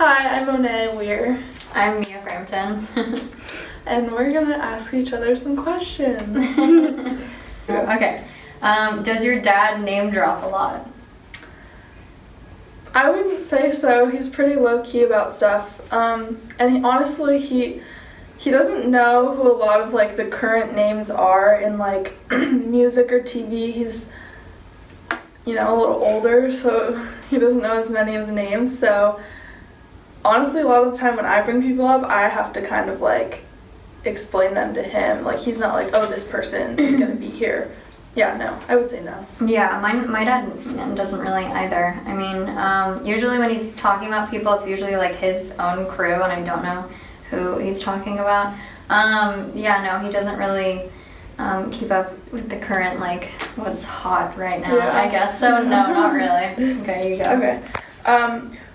Hi, I'm Monet Weir, I'm Peter Frampton. and we're gonna ask each other some questions. Okay. Does your dad name drop a lot? I wouldn't say so. He's pretty low key about stuff. Honestly, he doesn't know who a lot of like the current names are in like music or TV. He's a little older, so he doesn't know as many of the names. So honestly, a lot of the time when I bring people up, I have to kind of like explain them to him. Like he's not like, oh, this person is gonna be here. Yeah, no, I would say no. Yeah, my dad doesn't really either. I mean, usually when he's talking about people, it's usually like his own crew, and I don't know who he's talking about. No, he doesn't really keep up with the current, like, what's hot right now, Yeah. I guess. So, no, not really. Okay, you go. Okay.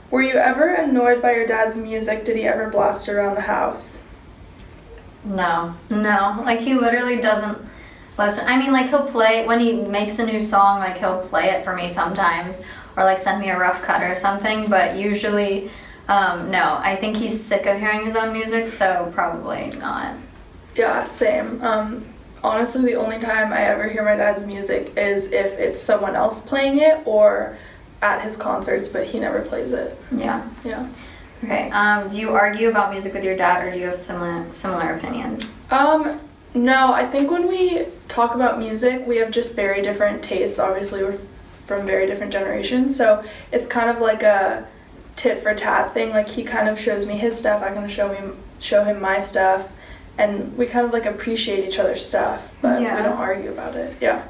Were you ever annoyed by your dad's music? Did he ever blast it around the house? No. Like, he literally doesn't listen. I mean, like, he'll play, when he makes a new song, like, he'll play it for me sometimes, or, like, send me a rough cut or something, but usually, no. I think he's sick of hearing his own music, so probably not. Yeah, same. Honestly, the only time I ever hear my dad's music is if it's someone else playing it or at his concerts, but he never plays it. Yeah. Yeah. Okay. Do you argue about music with your dad, or do you have similar opinions? No, I think when we talk about music, we have just very different tastes. Obviously, we're from very different generations, so it's kind of like a tit for tat thing. Like he kind of shows me his stuff, I can show him my stuff, and we kind of like appreciate each other's stuff, but we don't argue about it. Yeah.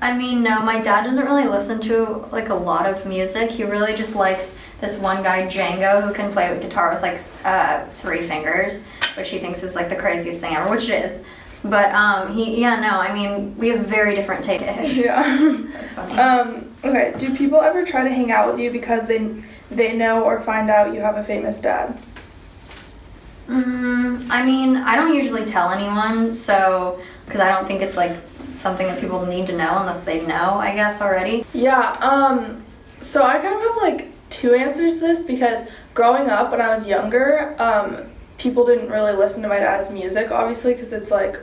I mean, no, my dad doesn't really listen to like a lot of music. He really just likes this one guy, Django, who can play with guitar with like 3 fingers, which he thinks is like the craziest thing ever, which it is. But I mean, we have very different tastes. Yeah. That's funny. Okay, do people ever try to hang out with you because they know or find out you have a famous dad? I mean, I don't usually tell anyone, so, because I don't think it's like something that people need to know unless they know, I guess, already. Yeah, so I kind of have like 2 answers to this, because growing up when I was younger, people didn't really listen to my dad's music, obviously, because it's like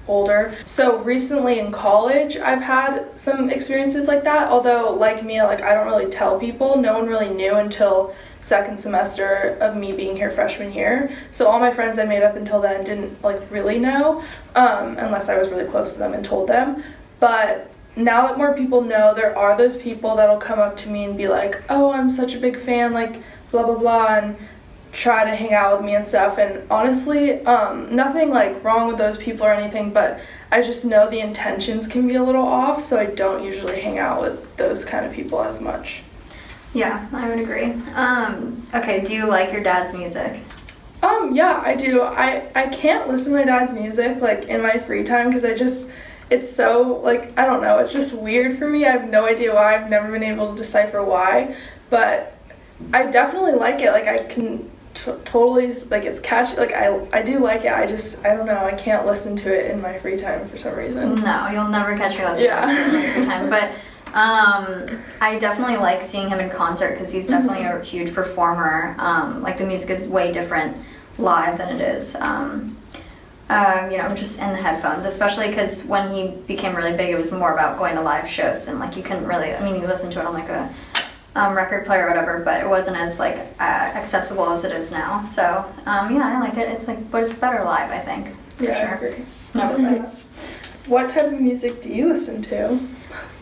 older. So recently in college, I've had some experiences like that, although like me, like I don't really tell people. No one really knew until second semester of me being here freshman year. So all my friends I made up until then didn't like really know, unless I was really close to them and told them. But now that more people know, there are those people that'll come up to me and be like, oh, I'm such a big fan, like blah blah blah, and try to hang out with me and stuff. And honestly, nothing like wrong with those people or anything, but I just know the intentions can be a little off, so I don't usually hang out with those kind of people as much. Yeah, I would agree. Okay, do you like your dad's music? Yeah, I do. I can't listen to my dad's music like in my free time, because it's so like, I don't know, it's just weird for me. I have no idea why. I've never been able to decipher why, but I definitely like it. Like I can totally, like it's catchy. Like I do like it. I don't know, I can't listen to it in my free time for some reason. No, you'll never catch me listening to it in my free time, but I definitely like seeing him in concert, because he's definitely a huge performer. Like the music is way different live than it is, just in the headphones, especially because when he became really big, it was more about going to live shows than like you couldn't really, I mean, you listen to it on like a record player or whatever, but it wasn't as like accessible as it is now. So I like it. It's like, but it's better live, I think. Yeah, sure. I agree. No, What type of music do you listen to?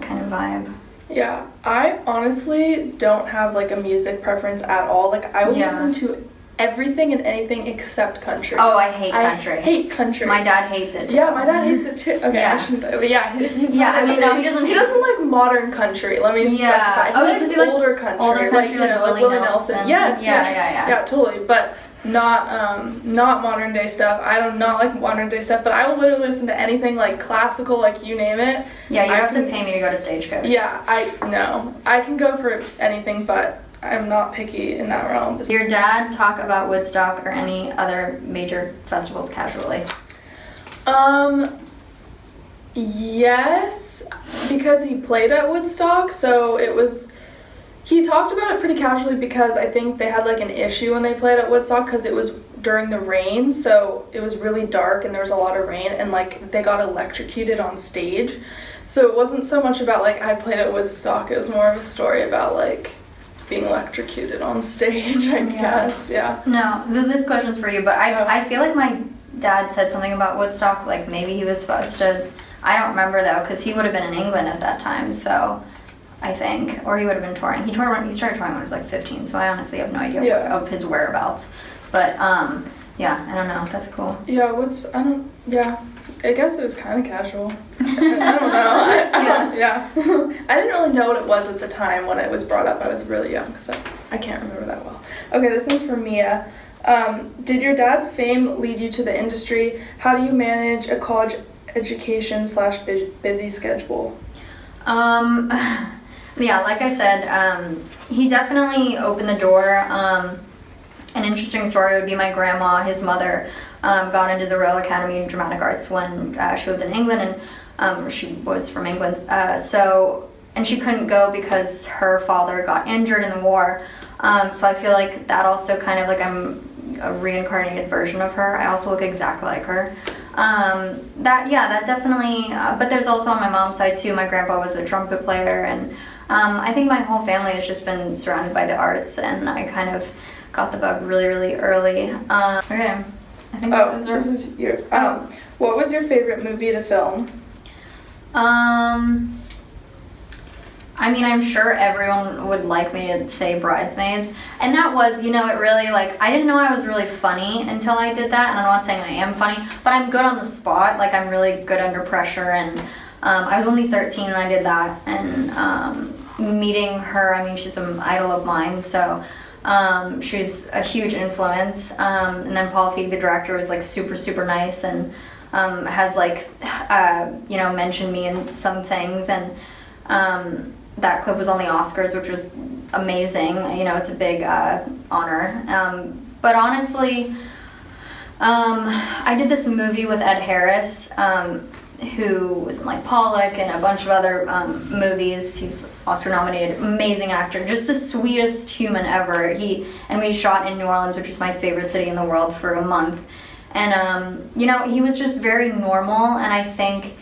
Kind of vibe. Yeah, I honestly don't have like a music preference at all. Like I will listen to everything and anything except country. Oh, I hate country. I hate country. My dad hates it too. Yeah, my dad hates it too. Okay, Yeah. But yeah, he's Yeah, not I mean, no, he doesn't. He doesn't like modern country. Let me specify. Oh, He because likes older country. Older country, like Willie Nelson. Yes. Yeah. Yeah, totally. But not modern day stuff. I do not like modern day stuff, but I will literally listen to anything like classical, like you name it. Yeah, you have to pay me to go to Stagecoach. Yeah, I can go for anything, but I'm not picky in that realm. Does your dad talk about Woodstock or any other major festivals casually? Yes, because he played at Woodstock, so He talked about it pretty casually because I think they had like an issue when they played at Woodstock because it was during the rain, so it was really dark and there was a lot of rain, and like they got electrocuted on stage. So it wasn't so much about like I played at Woodstock, it was more of a story about like being electrocuted on stage, I guess. Yeah. No, this question's for you, but I feel like my dad said something about Woodstock, like maybe he was supposed to. I don't remember though, because he would have been in England at that time, so I think, or he would have been touring. He started touring when he was like 15, so I honestly have no idea of his whereabouts. But yeah, I don't know. That's cool. Yeah, I guess it was kind of casual. I don't know. Yeah. I didn't really know what it was at the time when it was brought up. I was really young, so I can't remember that well. Okay, this one's for Mia. Did your dad's fame lead you to the industry? How do you manage a college education / busy schedule? Yeah, like I said, he definitely opened the door. An interesting story would be my grandma, his mother, got into the Royal Academy of Dramatic Arts when she lived in England, and she was from England. And she couldn't go because her father got injured in the war. So I feel like that also kind of like I'm a reincarnated version of her. I also look exactly like her. That definitely, but there's also on my mom's side too, my grandpa was a trumpet player, and I think my whole family has just been surrounded by the arts, and I kind of got the bug really, really early. Okay, I think this is your, what was your favorite movie to film? I mean, I'm sure everyone would like me to say Bridesmaids. And that was, it really, like, I didn't know I was really funny until I did that. And I'm not saying I am funny, but I'm good on the spot. Like, I'm really good under pressure. And I was only 13 when I did that. And meeting her, I mean, she's an idol of mine. So she's a huge influence. And then Paul Feig, the director, was, like, super, super nice. And has, like, mentioned me in some things. And that clip was on the Oscars, which was amazing. It's a big honor. But honestly, I did this movie with Ed Harris, who was in like Pollock and a bunch of other movies. He's Oscar nominated, amazing actor, just the sweetest human ever. We shot in New Orleans, which is my favorite city in the world, for a month. And he was just very normal, and I think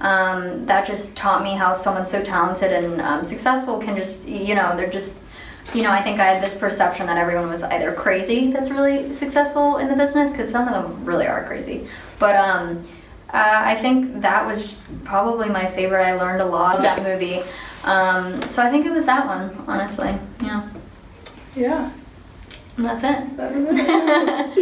that just taught me how someone so talented and successful can just, they're just, I think I had this perception that everyone was either crazy that's really successful in the business, because some of them really are crazy. But I think that was probably my favorite. I learned a lot of that movie. So I think it was that one, honestly. Yeah. Yeah. And that's it. That is it.